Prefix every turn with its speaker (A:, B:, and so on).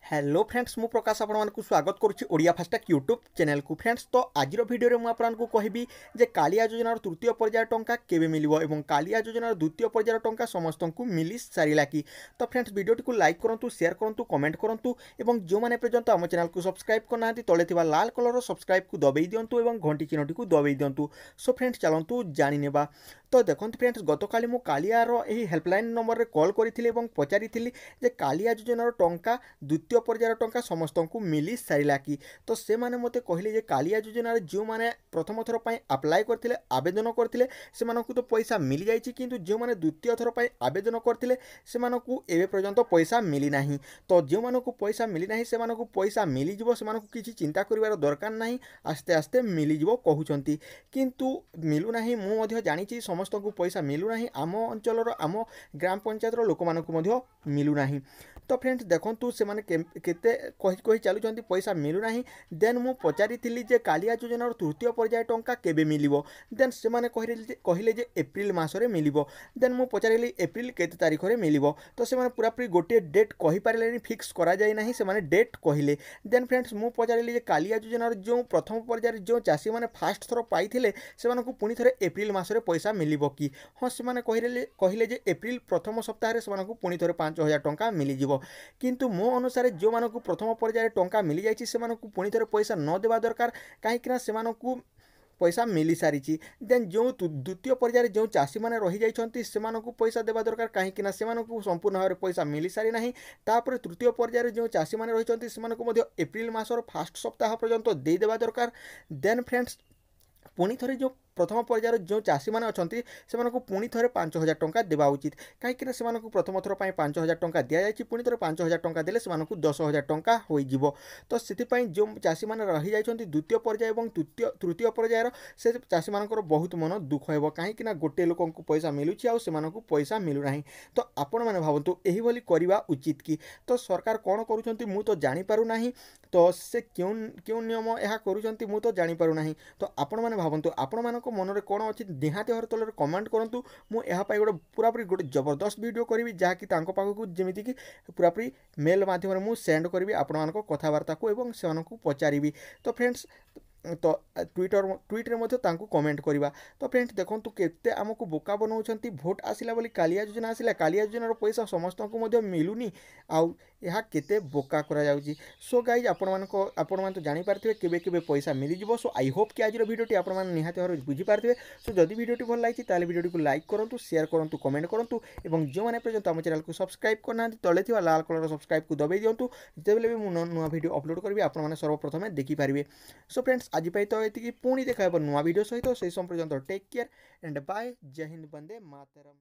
A: Hello friends मु प्रकाश आपको स्वागत करुच्ची ओडिया फास्टैग यूट्यूब चैनल को फ्रेंड्स। तो आज भिडियो में आपको कहबी जे कालिया योजनार तृतीय पर्याय टंका केबे मिलिबो एवं कालिया योजनार द्वितीय पर्याय टंका समस्त को मिली सारा कि। तो फ्रेंड्स वीडियोटी को लाइक करूँ, शेयर करूँ, कमेंट करूँ और जो मैंने पर्यंत आम चैनल को सब्सक्राइब करना तले लाल कलर सब्सक्राइब को दबाई दिंतु और घंटी चिन्हटी को दबाई दिंतु। सो फ्रेंड्स चलतु जाने। तो देखो फ्रेंड्स गत काली मु कालियार यही हेल्पलाइन नंबर रे कॉल करी पचारि जे कालिया योजनार टंका द्वितीय पर्यायर टंका समस्त को मिली सारा कि। तो से माने मते कहले जे कालिया योजनार जो माने प्रथम थर पर अप्लाई करथिले आवेदन करथिले सेमानकु तो पैसा मिली जाइछि, किंतु जो माने द्वितीय थर पर आवेदन करथिले सेमानकु एबे पर्यंत पैसा मिली नाही। तो जो मानकु पैसा मिली नाही सेमानकु पैसा मिली जिवो, सेमानकु किछि चिंता करिवार दरकार नाही, आस्ते आस्ते मिली जिवो कहउचंती, किंतु मिलु नाही। मु मध्य जानिछि समस्त को पैसा मिलु नाही, आम अंचलर आम ग्राम पंचायत लोक मानकु मध्य मिलु नाही। तो फ्रेंड्स देखंतु से माने केते कहि चलुचंती पैसा मिलु नाही। देन मु पचारि जे कालिया योजनार तृतीय पर्याय टंका केबे मिलिबो। देन से माने कहिले जे एप्रिल मासरे मिलिबो। देन मु पचारिली एप्रिल केते तारिख रे मिलिबो। तो से माने पूरा पूरी गोटे डेट कहि पारलेनी, फिक्स करा जाय नाही, से माने डेट कहिले। देन फ्रेंड्स मु पचारिली जे कालिया योजनार जो प्रथम पर्याय जो चासी माने फास्ट थरो पाइथिले सेमानकु पुनी थरे एप्रिल मासरे पैसा मिलिबो कि। हां से माने कहिले जे एप्रिल प्रथम सप्ताह रे सेमानकु पुनी थरे 5000 टंका मिली जिवो, किंतु मो अनुसार जो मानकु प्रथम पर्याय टंका मिली जाइछि सेमानकु पुनी थरे पैसा न देवा दरकार, काहेकि ना सेमानकु पैसा मिली सारी। देन जो द्वितीय पर्याय जो चाषी मैंने रही जाइछंती सेमानकु पैसा देवा दरकार, काहेकि ना सेमानकु संपूर्ण भाव पैसा मिली सारी नाही। तापर तृतीय पर्याय जो चाषी मैंने रही सेमानकु मध्य एप्रिल मासर फास्ट सप्ताह पर्यंत दे देवा दरकार। देन फ्रेंड्स पुणी थरे जो प्रथम पर्यायर जो चाषी मैंने अच्छा से पुणी थे 5000 टंका देवा उचित, कहीं से प्रथम थर पर 5000 टंका दि जाए, पुणी थे 5000 टंका देले से 10,000 टंका हो। तो से जो चाषी मैंने रही जाइछंती द्वितीय पर्याय और तृतीय पर्यायर से चाषी मानकर बहुत मन दुख हो, कहीं गोटे लोक पैसा मिलूँ आउ पैसा मिलूना। तो आपण मैंने भावतु यही करवा उचित कि। तो सरकार कौन करुँच मु तो जानीपारू ना, तो से क्यों क्यों नियम यह करुँच मु तो जानीपारू ना। तो आपण मैंने भावतु आपण मान मन में कौन अच्छी निहाती भाव तल कमेंट करूँ। मुझे गोटे पूरापूरी गोटे जबरदस्त वीडियो करी जहाँकि पाखक जमीक पूरापूरी मेल मध्यम मुझे सेंड करी आपण मान कथबार्ता को एवं से पचारि। तो फ्रेंड्स तो ट्विटर में कमेंट करवा। तो फ्रेंड्स देखो केते आमको बोका बनाऊँच, भोट आसला बोली कालिया योजना आसला, कालिया योजनार पैसा समस्त को मिलूनी आउ यह केते बोका करा जाउची। सो गाइज आपण तो जानी पारथिबे केबे केबे पैसा मिली जिवो। सो आई होप कि आज वीडियोटी आपण माने निहाती भाव बुझी पारथिबे। सो जदि वीडियोटी भल लागिछि ताले वीडियोटी को लाइक करंतु, शेयर करंतु, कमेंट करंतु एवं जो माने पर्यंत आम चैनल को सब्सक्राइब करना तले थिबा लाल कलर सब्सक्राइब को दबाई दियंतु, जेबेले भी मु नुआ वीडियो अपलोड करबी आपण माने सर्वप्रथम देखि पारिबे। सो फ्रेंड्स आज तो ये पुणी देखा नुआ वीडियो सहित से पर्यंत टेक केयर एंड बाय। जय हिंद, वंदे मातरम।